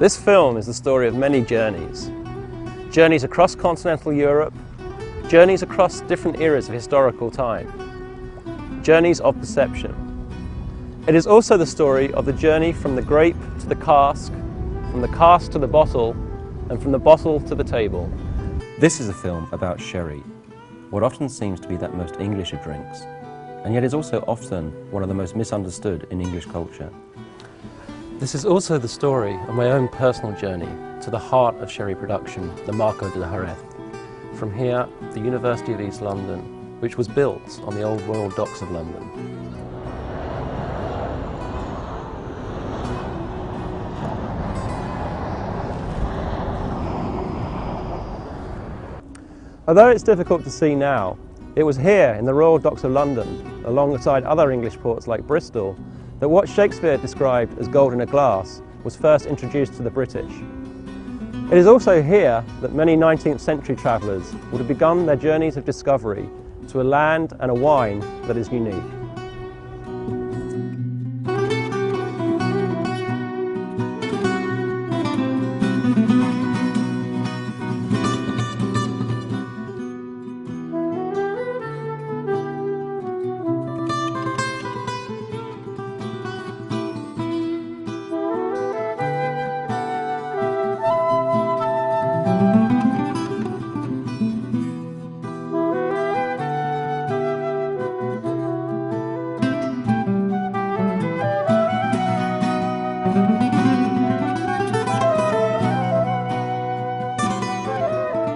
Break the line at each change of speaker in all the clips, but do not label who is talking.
This film is the story of many journeys. Journeys across continental Europe, journeys across different eras of historical time, journeys of perception. It is also the story of the journey from the grape to the cask, from the cask to the bottle, and from the bottle to the table.
This is a film about sherry, what often seems to be that most English of drinks, and yet is also often one of the most misunderstood in English culture.
This is also the story of my own personal journey to the heart of sherry production, the Marco de Jerez. From here, the University of East London, which was built on the old Royal Docks of London. Although it's difficult to see now, it was here in the Royal Docks of London, alongside other English ports like Bristol, that what Shakespeare described as gold in a glass was first introduced to the British. It is also here that many 19th century travellers would have begun their journeys of discovery to a land and a wine that is unique.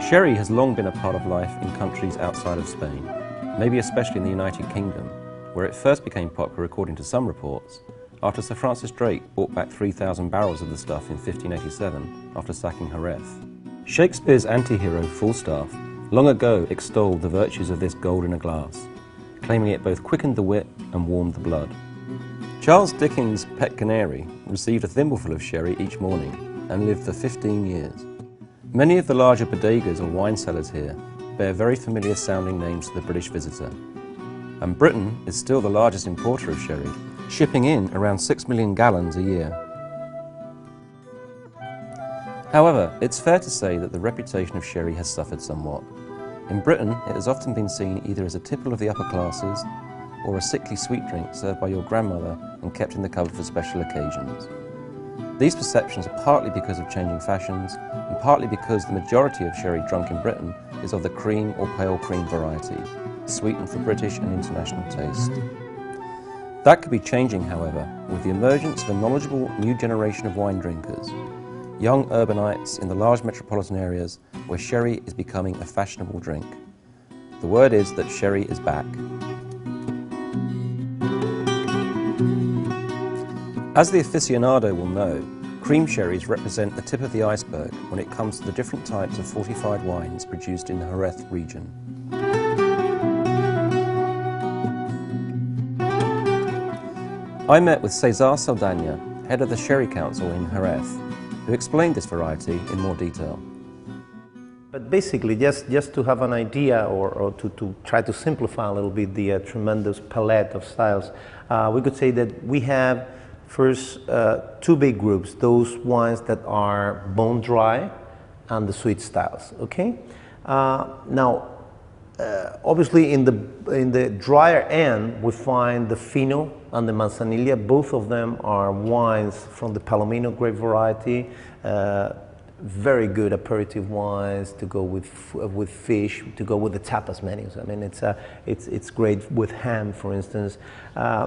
Sherry has long been a part of life in countries outside of Spain, maybe especially in the United Kingdom, where it first became popular, according to some reports, after Sir Francis Drake brought back 3,000 barrels of the stuff in 1587 after sacking Jerez. Shakespeare's anti-hero Falstaff long ago extolled the virtues of this gold in a glass, claiming it both quickened the wit and warmed the blood. Charles Dickens' pet canary received a thimbleful of sherry each morning and lived for 15 years. Many of the larger bodegas or wine cellars here bear very familiar sounding names to the British visitor. And Britain is still the largest importer of sherry, shipping in around 6 million gallons a year. However, it's fair to say that the reputation of sherry has suffered somewhat. In Britain, it has often been seen either as a tipple of the upper classes or a sickly sweet drink served by your grandmother and kept in the cupboard for special occasions. These perceptions are partly because of changing fashions, and partly because the majority of sherry drunk in Britain is of the cream or pale cream variety, sweetened for British and international taste. That could be changing, however, with the emergence of a knowledgeable new generation of wine drinkers, young urbanites in the large metropolitan areas where sherry is becoming a fashionable drink. The word is that sherry is back. As the aficionado will know, cream sherries represent the tip of the iceberg when it comes to the different types of fortified wines produced in the Jerez region. I met with Cesar Saldana, head of the Sherry Council in Jerez, who explained this variety in more detail.
But basically, just to have an idea or to try to simplify a little bit the tremendous palette of styles, we could say that we have first, two big groups, those wines that are bone dry and the sweet styles, okay? Now, obviously in the drier end, we find the Fino and the Manzanilla. Both of them are wines from the Palomino grape variety. Very good aperitif wines to go with fish, to go with the tapas menus. I mean, it's great with ham, for instance.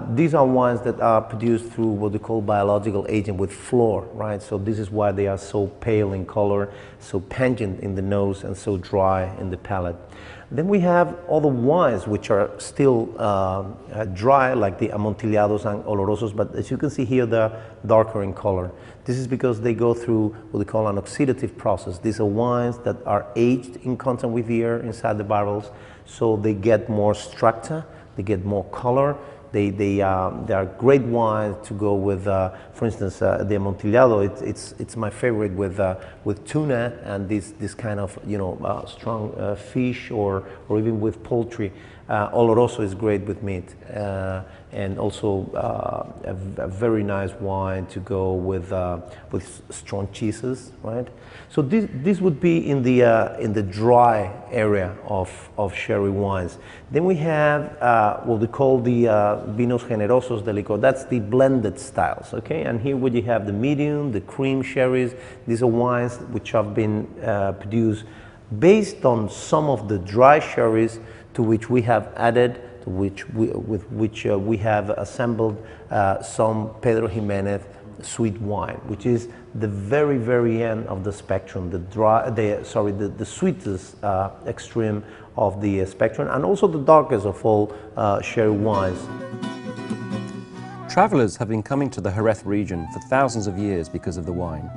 These are wines that are produced through what they call biological agent with fluor, right? So this is why they are so pale in color, so pungent in the nose, and so dry in the palate. Then we have other wines which are still dry, like the amontillados and olorosos, but as you can see here, they're darker in color. This is because they go through what we call an oxidative process. These are wines that are aged in contact with the air inside the barrels, so they get more structure, they get more color. They are great wines to go with, for instance, the Amontillado. It's my favorite with tuna and this kind of strong fish or even with poultry. Oloroso is great with meat, and also a very nice wine to go with strong cheeses, right? So this would be in the dry area of sherry wines. Then we have what we call the vinos generosos de licor. That's the blended styles, okay? And here would you have the medium, the cream sherries. These are wines which have been produced based on some of the dry sherries to which we have added, with which we have assembled some Pedro Jimenez sweet wine, which is the very, very end of the spectrum, the sweetest extreme of the spectrum, and also the darkest of all sherry wines.
Travellers have been coming to the Jerez region for thousands of years because of the wine.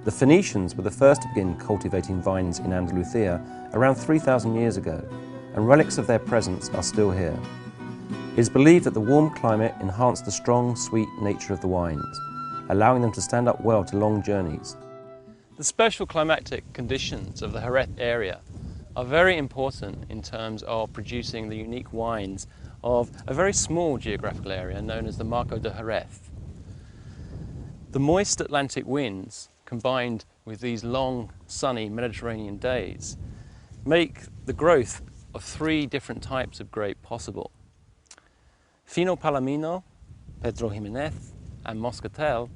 The Phoenicians were the first to begin cultivating vines in Andalusia around 3,000 years ago, and relics of their presence are still here. It is believed that the warm climate enhanced the strong, sweet nature of the wines, allowing them to stand up well to long journeys.
The special climatic conditions of the Jerez area are very important in terms of producing the unique wines of a very small geographical area known as the Marco de Jerez. The moist Atlantic winds, combined with these long, sunny Mediterranean days, make the growth of 3 different types of grape possible. Fino Palomino, Pedro Jimenez, and Moscatel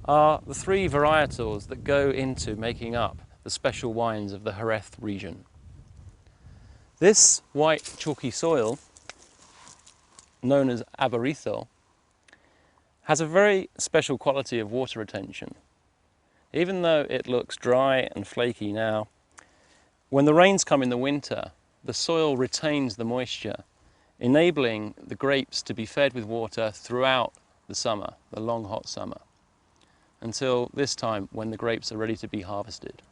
are the 3 varietals that go into making up the special wines of the Jerez region. This white chalky soil, known as arborizo, has a very special quality of water retention. Even though it looks dry and flaky now, when the rains come in the winter, the soil retains the moisture, enabling the grapes to be fed with water throughout the summer, the long hot summer, until this time when the grapes are ready to be harvested.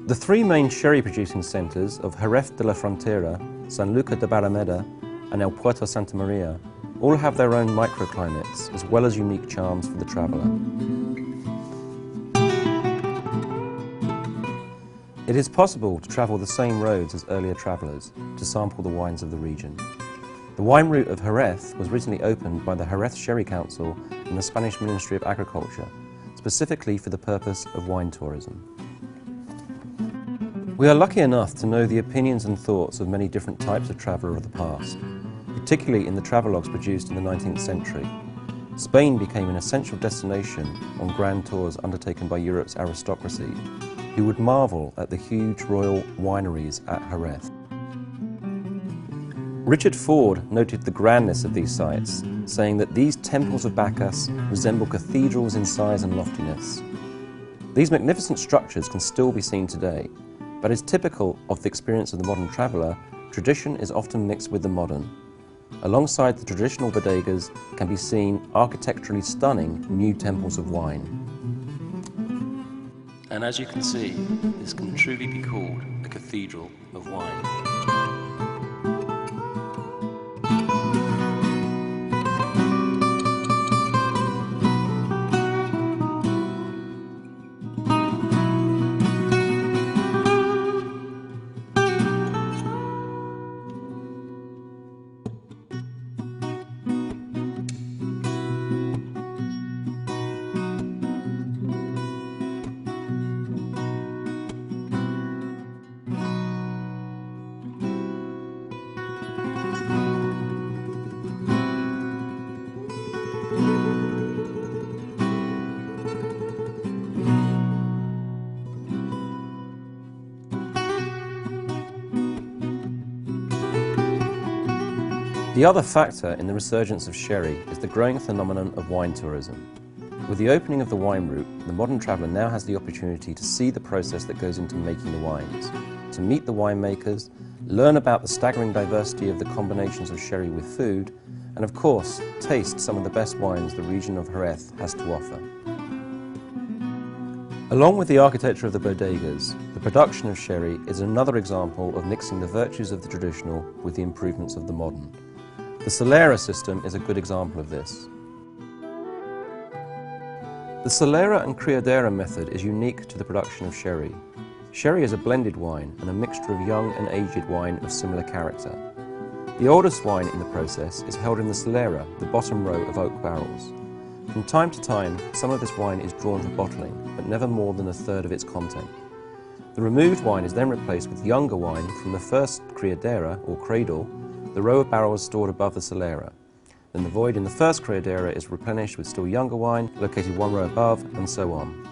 The 3 main sherry producing centres of Jerez de la Frontera, Sanlúcar de Barrameda and El Puerto Santa Maria all have their own microclimates as well as unique charms for the traveller. It is possible to travel the same roads as earlier travellers to sample the wines of the region. The wine route of Jerez was originally opened by the Jerez Sherry Council and the Spanish Ministry of Agriculture, specifically for the purpose of wine tourism. We are lucky enough to know the opinions and thoughts of many different types of traveller of the past, particularly in the travelogues produced in the 19th century. Spain became an essential destination on grand tours undertaken by Europe's aristocracy, who would marvel at the huge royal wineries at Jerez. Richard Ford noted the grandness of these sites, saying that these temples of Bacchus resemble cathedrals in size and loftiness. These magnificent structures can still be seen today, but as typical of the experience of the modern traveller, tradition is often mixed with the modern. Alongside the traditional bodegas can be seen architecturally stunning new temples of wine.
And as you can see, this can truly be called a cathedral of wine.
The other factor in the resurgence of sherry is the growing phenomenon of wine tourism. With the opening of the wine route, the modern traveller now has the opportunity to see the process that goes into making the wines, to meet the winemakers, learn about the staggering diversity of the combinations of sherry with food, and of course, taste some of the best wines the region of Jerez has to offer. Along with the architecture of the bodegas, the production of sherry is another example of mixing the virtues of the traditional with the improvements of the modern. The Solera system is a good example of this. The Solera and Criadera method is unique to the production of sherry. Sherry is a blended wine and a mixture of young and aged wine of similar character. The oldest wine in the process is held in the Solera, the bottom row of oak barrels. From time to time, some of this wine is drawn for bottling, but never more than a third of its content. The removed wine is then replaced with younger wine from the first Criadera, or cradle, the row of barrels stored above the Solera. Then the void in the first Criadera is replenished with still younger wine, located one row above, and so on.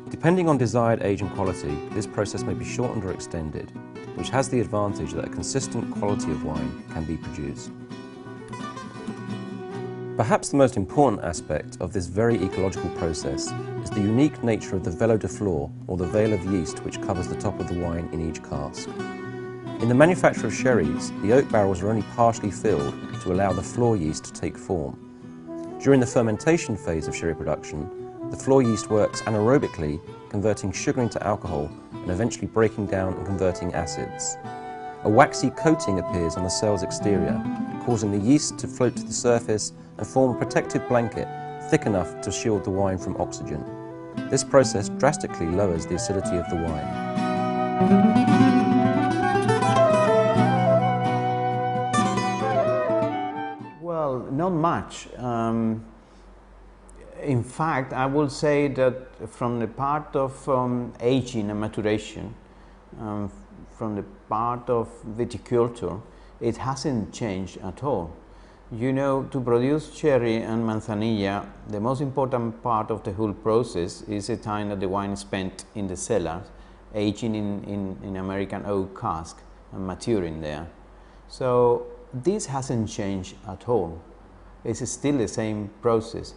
Depending on desired age and quality, this process may be shortened or extended, which has the advantage that a consistent quality of wine can be produced. Perhaps the most important aspect of this very ecological process is the unique nature of the velo de flor, or the veil of yeast which covers the top of the wine in each cask. In the manufacture of sherries, the oak barrels are only partially filled to allow the floor yeast to take form. During the fermentation phase of sherry production, the floor yeast works anaerobically, converting sugar into alcohol and eventually breaking down and converting acids. A waxy coating appears on the cell's exterior, causing the yeast to float to the surface and form a protective blanket thick enough to shield the wine from oxygen. This process drastically lowers the acidity of the wine.
Well, not much. In fact, I will say that from the part of aging and maturation, from the part of viticulture, it hasn't changed at all. You know, to produce sherry and manzanilla, the most important part of the whole process is the time that the wine is spent in the cellar, aging in American oak cask and maturing there. So this hasn't changed at all. It's still the same process.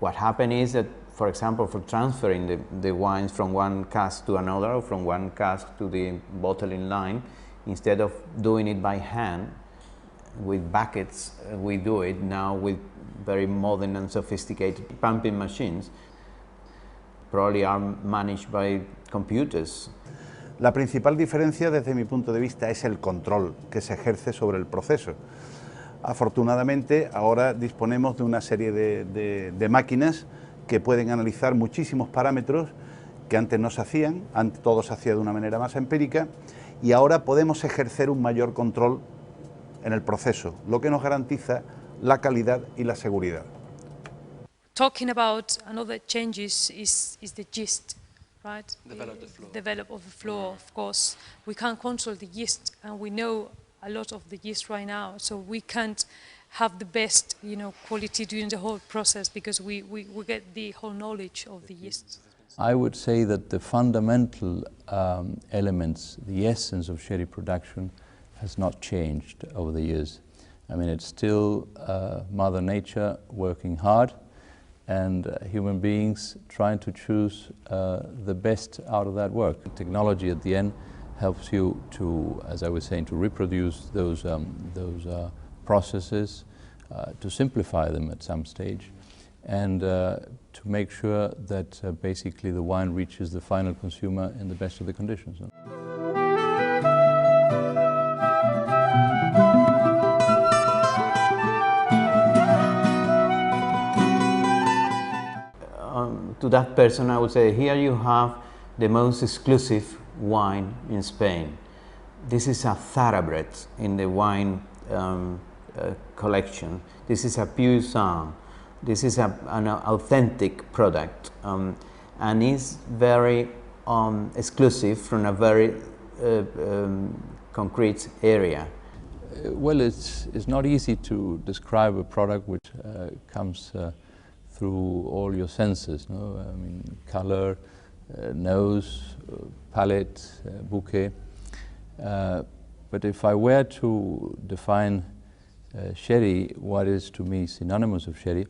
What happened is that, for example, for transferring the wines from one cask to another, or from one cask to the bottling line, instead of doing it by hand with buckets, we do it now with very modern and sophisticated pumping machines, probably are managed by computers.
La principal diferencia desde mi punto de vista es el control que se ejerce sobre el proceso. Afortunadamente ahora disponemos de una serie de máquinas que pueden analizar muchísimos parámetros que antes no se hacían, antes todo se hacía de una manera más empírica, y ahora podemos ejercer un mayor control en el proceso, lo que nos garantiza la calidad y la seguridad.
Talking about another changes is the yeast, right?
The veil of the flor.
The veil of the flor, of course. We can't control the yeast, and we know a lot of the yeast right now, so we can't have the best, quality during the whole process because we get the whole knowledge of the yeast.
I would say that the fundamental elements, the essence of sherry production has not changed over the years. I mean, it's still Mother Nature working hard and human beings trying to choose the best out of that work. Technology at the end helps you to, as I was saying, to reproduce those processes, to simplify them at some stage, and to make sure that basically the wine reaches the final consumer in the best of the conditions.
To that person, I would say, here you have the most exclusive wine in Spain. This is a thoroughbred in the wine collection. This is a pure sang. This is an authentic product, and is very exclusive from a very concrete area.
Well, it's not easy to describe a product which comes through all your senses. No? I mean, color, nose, palate, bouquet. But if I were to define sherry, what is to me synonymous of sherry,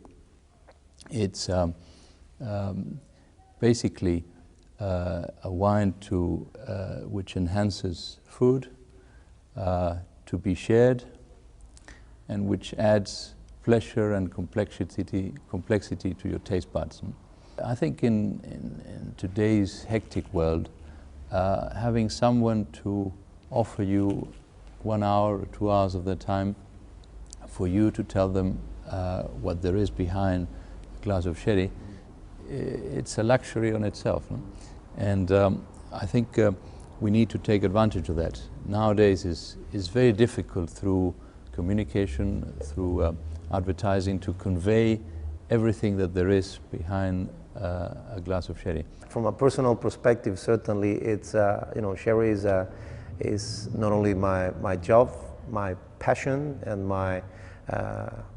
it's basically a wine which enhances food, to be shared, and which adds pleasure and complexity to your taste buds. I think in today's hectic world, having someone to offer you 1 hour or 2 hours of their time for you to tell them what there is behind a glass of sherry it's a luxury on itself. No? And I think we need to take advantage of that. Nowadays it's very difficult through communication, through advertising, to convey everything that there is behind a glass of sherry.
From a personal perspective, certainly it's, you know, sherry is not only my job, my passion, and my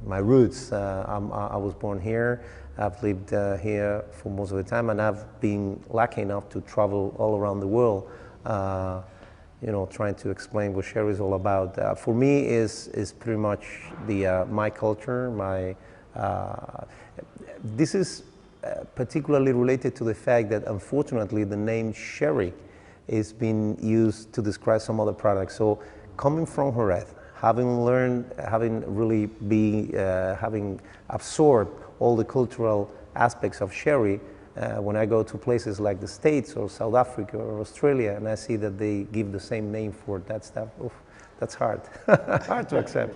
roots. I was born here. I've lived here for most of the time, and I've been lucky enough to travel all around the world, you know, trying to explain what sherry is all about. For me, is pretty much my culture. This is particularly related to the fact that, unfortunately, the name sherry is being used to describe some other products. So, coming from Jerez, having learned, having absorbed all the cultural aspects of sherry, when I go to places like the States or South Africa or Australia, and I see that they give the same name for that stuff, oof, that's hard, hard to accept.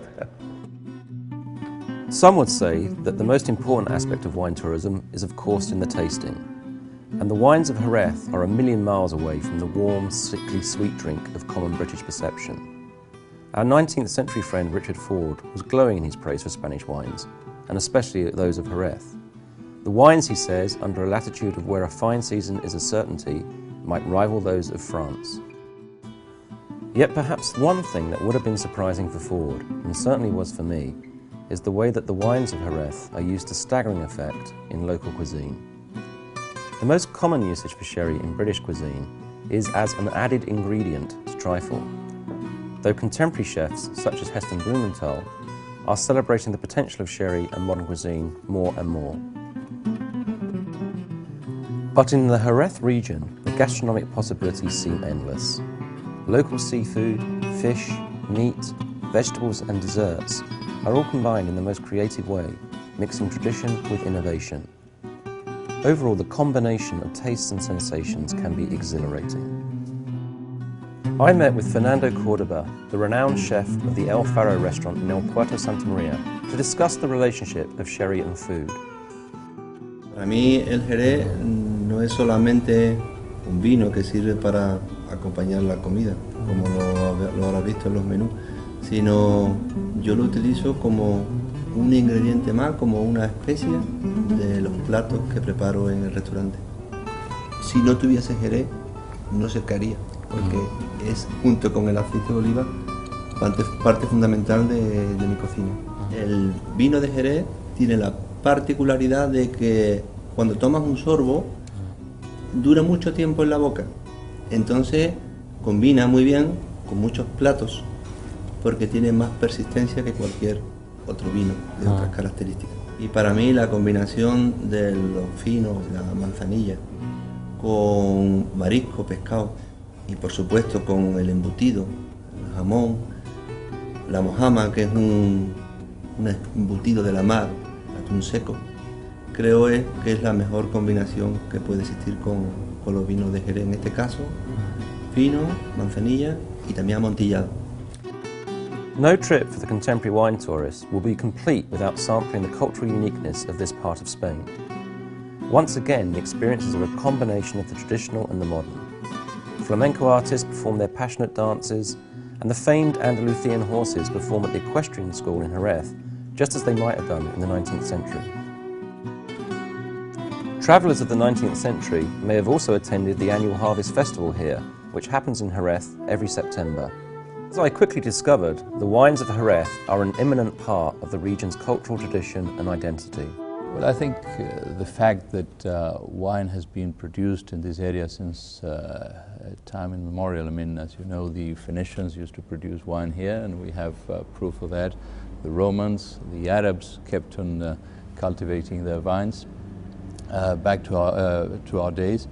Some would say that the most important aspect of wine tourism is, of course, in the tasting. And the wines of Jerez are a million miles away from the warm, sickly sweet drink of common British perception. Our 19th century friend Richard Ford was glowing in his praise for Spanish wines, and especially those of Jerez. The wines, he says, under a latitude of where a fine season is a certainty, might rival those of France. Yet perhaps one thing that would have been surprising for Ford, and certainly was for me, is the way that the wines of Jerez are used to staggering effect in local cuisine. The most common usage for sherry in British cuisine is as an added ingredient to trifle, though contemporary chefs such as Heston Blumenthal are celebrating the potential of sherry and modern cuisine more and more. But in the Jerez region, the gastronomic possibilities seem endless. Local seafood, fish, meat, vegetables and desserts are all combined in the most creative way, mixing tradition with innovation. Overall, the combination of tastes and sensations can be exhilarating. I met with Fernando Cordoba, the renowned chef of the El Faro restaurant in El Puerto Santa Maria, to discuss the relationship of sherry and food.
Para mí el Jerez no es solamente un vino que sirve para acompañar la comida, como lo habrás visto en los menús, sino yo lo utilizo como un ingrediente más, como una especia de los platos que preparo en el restaurante. Si no tuviese Jerez, no sé qué haría, porque es, junto con el aceite de oliva, parte fundamental de mi cocina. El vino de Jerez tiene la particularidad de que cuando tomas un sorbo, dura mucho tiempo en la boca. Entonces combina muy bien con muchos platos, porque tiene más persistencia que cualquier otro vino de otras características. Y para mí la combinación de los finos, la manzanilla, con marisco, pescado y por supuesto con el embutido, el jamón, la mojama, que es un embutido de la mar, atún seco, creo que es la mejor combinación que puede existir con los vinos de Jerez. En este caso, fino, manzanilla y también amontillado.
No trip for the contemporary wine tourist will be complete without sampling the cultural uniqueness of this part of Spain. Once again, the experiences are a combination of the traditional and the modern. Flamenco artists perform their passionate dances, and the famed Andalusian horses perform at the equestrian school in Jerez, just as they might have done in the 19th century. Travellers of the 19th century may have also attended the annual Harvest Festival here, which happens in Jerez every September. As I quickly discovered, the wines of Jerez are an imminent part of the region's cultural tradition and identity.
Well, I think the fact that wine has been produced in this area since time immemorial. I mean, as you know, the Phoenicians used to produce wine here, and we have proof of that. The Romans, the Arabs kept on cultivating their vines back to our days,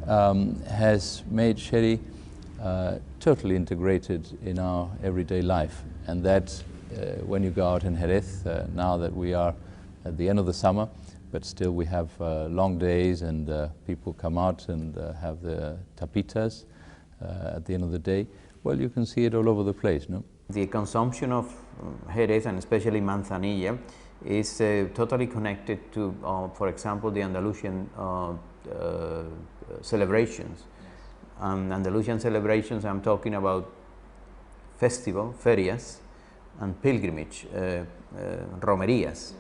has made sherry totally integrated in our everyday life. And that when you go out in Jerez, now that we are at the end of the summer, but still we have long days, and people come out and have the tapitas at the end of the day. Well, you can see it all over the place, no?
The consumption of Jerez, and especially manzanilla, is totally connected to, for example, the Andalusian celebrations. Andalusian celebrations, I'm talking about festival, ferias, and pilgrimage, romerías,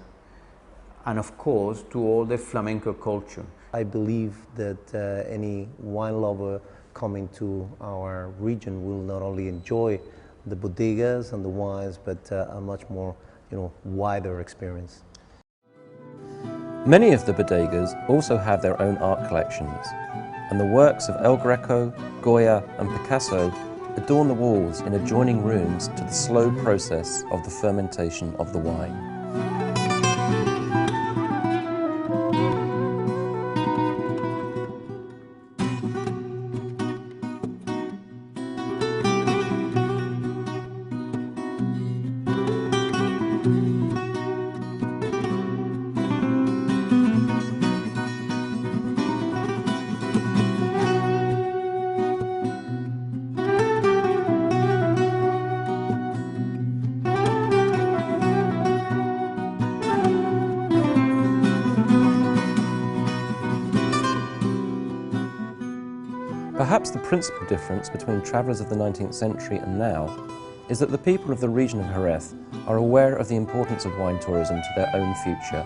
and of course to all the flamenco culture.
I believe that any wine lover coming to our region will not only enjoy the bodegas and the wines, but a much more, wider experience.
Many of the bodegas also have their own art collections, and the works of El Greco, Goya and Picasso adorn the walls in adjoining rooms to the slow process of the fermentation of the wine. Perhaps the principal difference between travellers of the 19th century and now is that the people of the region of Jerez are aware of the importance of wine tourism to their own future.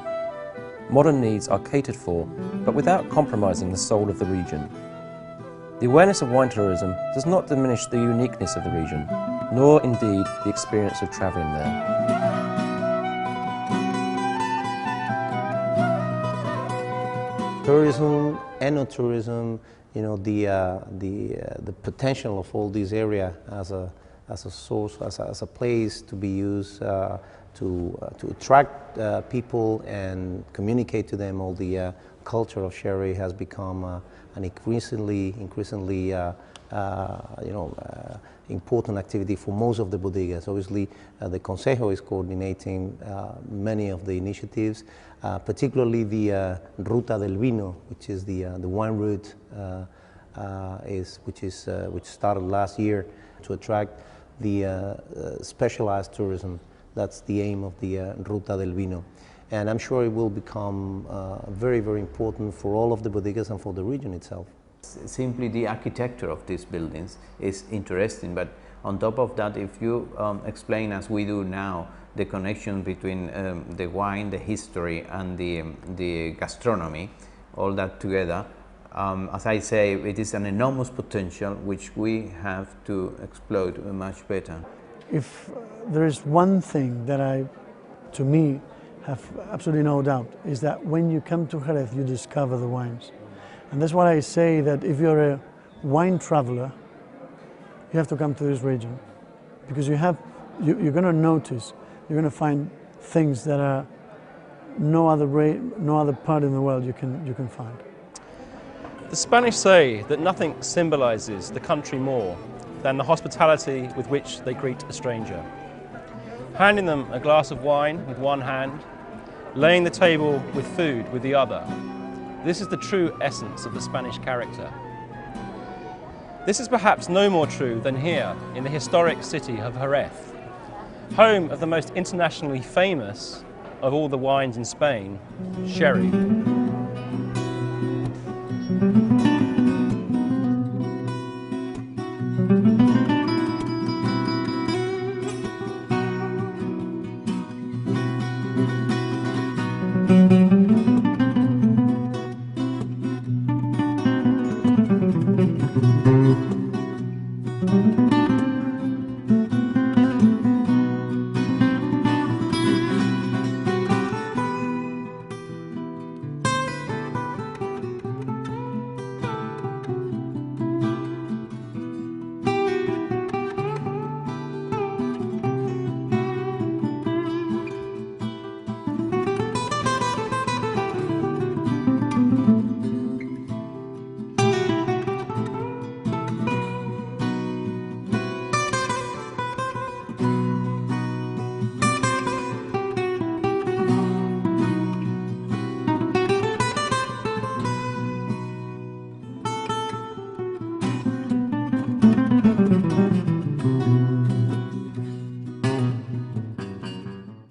Modern needs are catered for, but without compromising the soul of the region. The awareness of wine tourism does not diminish the uniqueness of the region, nor indeed the experience of travelling there.
Tourism, eno-tourism, the potential of all this area as a source, as a place to be used to attract people and communicate to them all the culture of sherry has become an increasingly important activity for most of the bodegas. Obviously, the Consejo is coordinating many of the initiatives, particularly the Ruta del Vino, which is the wine route, which started last year to attract the specialized tourism. That's the aim of the Ruta del Vino. And I'm sure it will become very, very important for all of the bodegas and for the region itself.
Simply the architecture of these buildings is interesting, but on top of that, if you explain, as we do now, the connection between the wine, the history, and the gastronomy, all that together, as I say, it is an enormous potential which we have to exploit much better.
If there is one thing that to me, have absolutely no doubt, is that when you come to Jerez, you discover the wines. And that's why I say that if you're a wine traveler, you have to come to this region, because you're going to notice, you're going to find things that are no other part in the world you can find.
The Spanish say that nothing symbolises the country more than the hospitality with which they greet a stranger. Handing them a glass of wine with one hand, laying the table with food with the other. This is the true essence of the Spanish character. This is perhaps no more true than here in the historic city of Jerez, home of the most internationally famous of all the wines in Spain, sherry.